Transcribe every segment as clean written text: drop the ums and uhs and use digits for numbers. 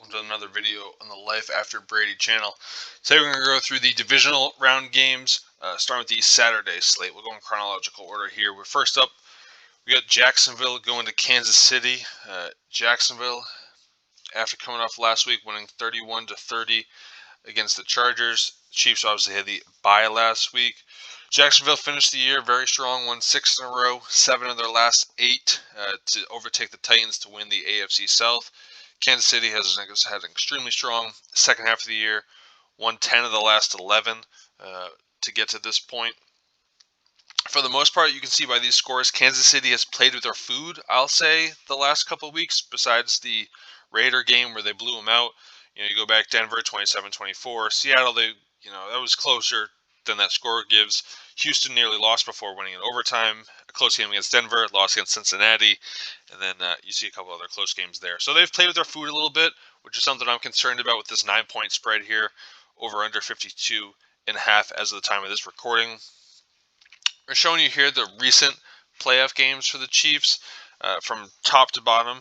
welcome to another video on the Life After Brady channel. Today we're going to go through the divisional round games, starting with the Saturday slate. We'll go in chronological order here. We're first up, we got Jacksonville going to Kansas City. Jacksonville, after coming off last week, winning 31-30 against the Chargers. The Chiefs obviously had the bye last week. Jacksonville finished the year very strong, won 6 in a row, 7 of their last 8 to overtake the Titans to win the AFC South. Kansas City has had an extremely strong second half of the year, won 10 of the last 11 to get to this point. For the most part, you can see by these scores, Kansas City has played with their food, I'll say, the last couple of weeks, besides the Raider game where they blew them out. You go back Denver 27-24, Seattle, that was closer than that score gives. Houston nearly lost before winning in overtime. A close game against Denver, lost against Cincinnati, and then you see a couple other close games there. So they've played with their food a little bit, which is something I'm concerned about with this 9-point spread here, over under 52.5 as of the time of this recording. We're showing you here the recent playoff games for the Chiefs from top to bottom.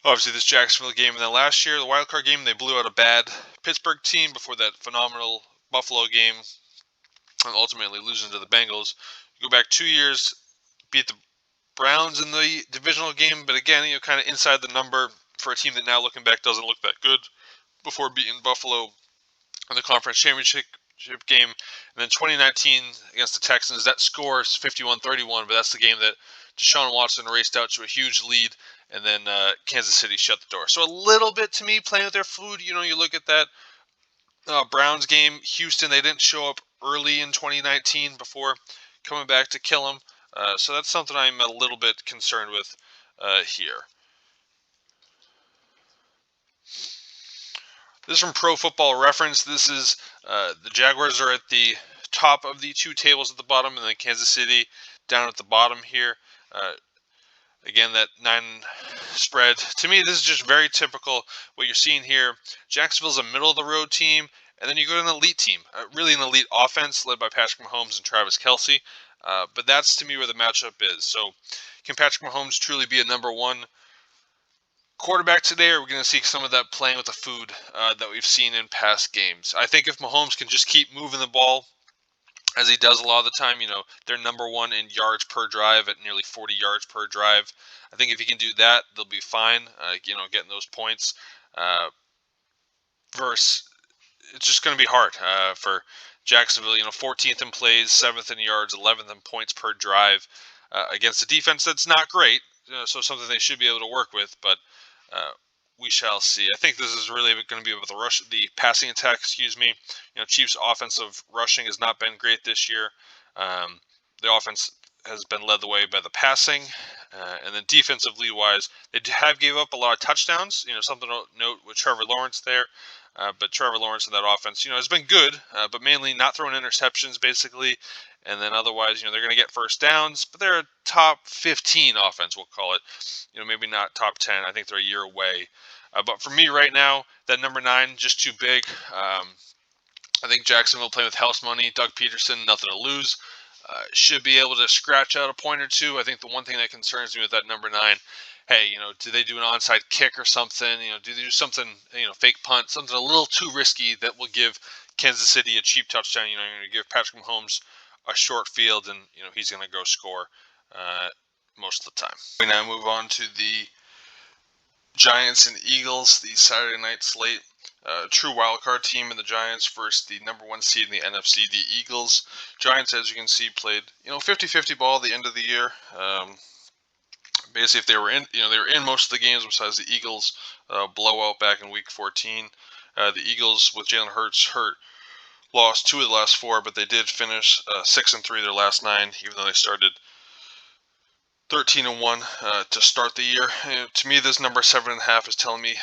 Obviously, this Jacksonville game, and then last year, the wildcard game, they blew out a bad Pittsburgh team before that phenomenal Buffalo game, and ultimately losing to the Bengals. You go back 2 years, beat the Browns in the divisional game, but again, kind of inside the number for a team that now looking back doesn't look that good, before beating Buffalo in the conference championship game. And then 2019 against the Texans, that score is 51-31, but that's the game that Deshaun Watson raced out to a huge lead, and then Kansas City shut the door. So a little bit, to me, playing with their food. You look at that Browns game, Houston, they didn't show up early in 2019 before coming back to kill them. So that's something I'm a little bit concerned with here. This is from Pro Football Reference. This is the Jaguars are at the top of the two tables at the bottom, and then Kansas City down at the bottom here. Again, that 9 spread. To me, this is just very typical. What you're seeing here, Jacksonville's a middle-of-the-road team, and then you go to an elite team, really an elite offense led by Patrick Mahomes and Travis Kelce. But that's, to me, where the matchup is. So can Patrick Mahomes truly be a number one quarterback today, or are we going to see some of that playing with the food that we've seen in past games? I think if Mahomes can just keep moving the ball, as he does a lot of the time, they're number one in yards per drive at nearly 40 yards per drive. I think if he can do that, they'll be fine, getting those points. Versus, it's just going to be hard for Jacksonville, 14th in plays, 7th in yards, 11th in points per drive against a defense that's not great. So something they should be able to work with, but we shall see. I think this is really going to be with the passing attack. Chiefs' offensive rushing has not been great this year. The offense has been led the way by the passing, and then defensively wise, they have gave up a lot of touchdowns. Something to note with Trevor Lawrence there. But Trevor Lawrence in that offense, has been good, but mainly not throwing interceptions, basically. And then otherwise, they're going to get first downs, but they're a top 15 offense, we'll call it. Maybe not top 10. I think they're a year away. But for me right now, that number 9, just too big. I think Jacksonville playing with house money. Doug Peterson, nothing to lose. Should be able to scratch out a point or two. I think the one thing that concerns me with that number 9, hey, do they do an onside kick or something? Do they do something, fake punt, something a little too risky that will give Kansas City a cheap touchdown? You're going to give Patrick Mahomes a short field, and he's going to go score most of the time. We now move on to the Giants and Eagles, the Saturday night slate. True wildcard team in the Giants versus the number 1 seed in the NFC, the Eagles. Giants, as you can see, played 50-50 ball at the end of the year. Basically, if they were in most of the games besides the Eagles blowout back in Week 14. The Eagles, with Jalen Hurts hurt, lost 2 of the last 4, but they did finish 6-3 their last 9, even though they started 13-1 to start the year. To me, this number 7.5 is telling me,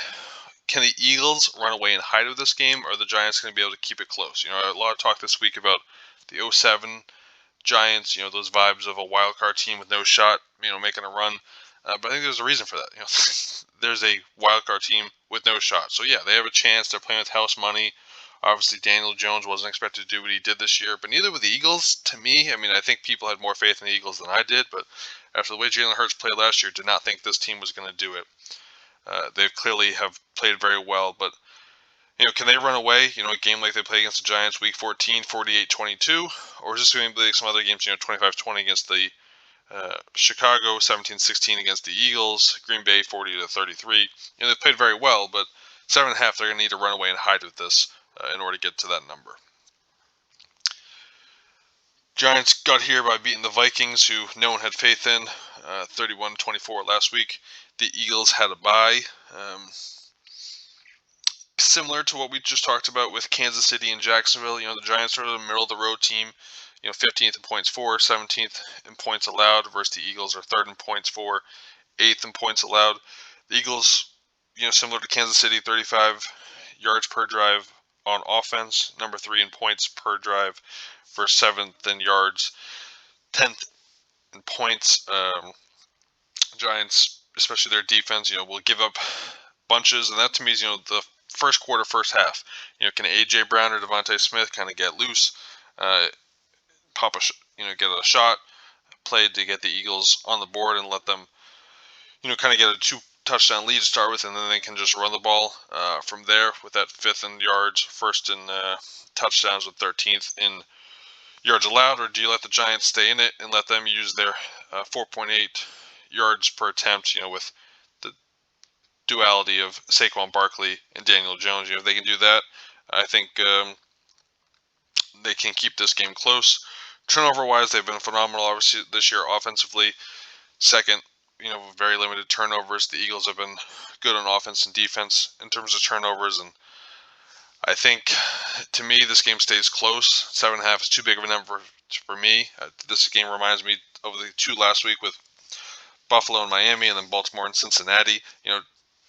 can the Eagles run away and hide with this game, or are the Giants going to be able to keep it close? A lot of talk this week about the 07 Giants, those vibes of a wild card team with no shot, making a run. But I think there's a reason for that. There's a wild card team with no shot. So yeah, they have a chance. They're playing with house money. Obviously, Daniel Jones wasn't expected to do what he did this year, but neither with the Eagles. To me, I think people had more faith in the Eagles than I did, but after the way Jalen Hurts played last year, did not think this team was going to do it. They clearly have played very well, but can they run away? A game like they played against the Giants week 14, 48-22, or is this going to be like some other games? 25-20 against the Chicago, 17-16 against the Eagles, Green Bay 40-33. They played very well, but 7.5 they're going to need to run away and hide with this in order to get to that number. Giants got here by beating the Vikings, who no one had faith in, 31-24 last week. The Eagles had a bye. Similar to what we just talked about with Kansas City and Jacksonville, the Giants are the middle of the road team, 15th in points for, 17th in points allowed, versus the Eagles are 3rd in points for, 8th in points allowed. The Eagles, similar to Kansas City, 35 yards per drive on offense, number 3 in points per drive, versus 7th in yards, 10th in points. Giants, especially their defense, will give up bunches, and that to me is, the first quarter, first half. Can AJ Brown or Devontae Smith kind of get loose, pop get a shot, play to get the Eagles on the board and let them, kind of get a 2-touchdown lead to start with, and then they can just run the ball from there with that 5th in yards, 1st in touchdowns with 13th in yards allowed, or do you let the Giants stay in it and let them use their 4.8 yards per attempt, with the duality of Saquon Barkley and Daniel Jones? If they can do that, I think they can keep this game close. Turnover-wise, they've been phenomenal, obviously, this year offensively. Second, very limited turnovers. The Eagles have been good on offense and defense in terms of turnovers, and I think, to me, this game stays close. 7.5 is too big of a number for me. This game reminds me of the 2 last week with Buffalo and Miami, and then Baltimore and Cincinnati.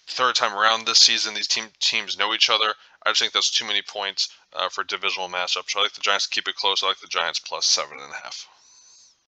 Third time around this season, these teams know each other. I just think that's too many points for a divisional matchup. So I like the Giants to keep it close. I like the Giants plus 7.5.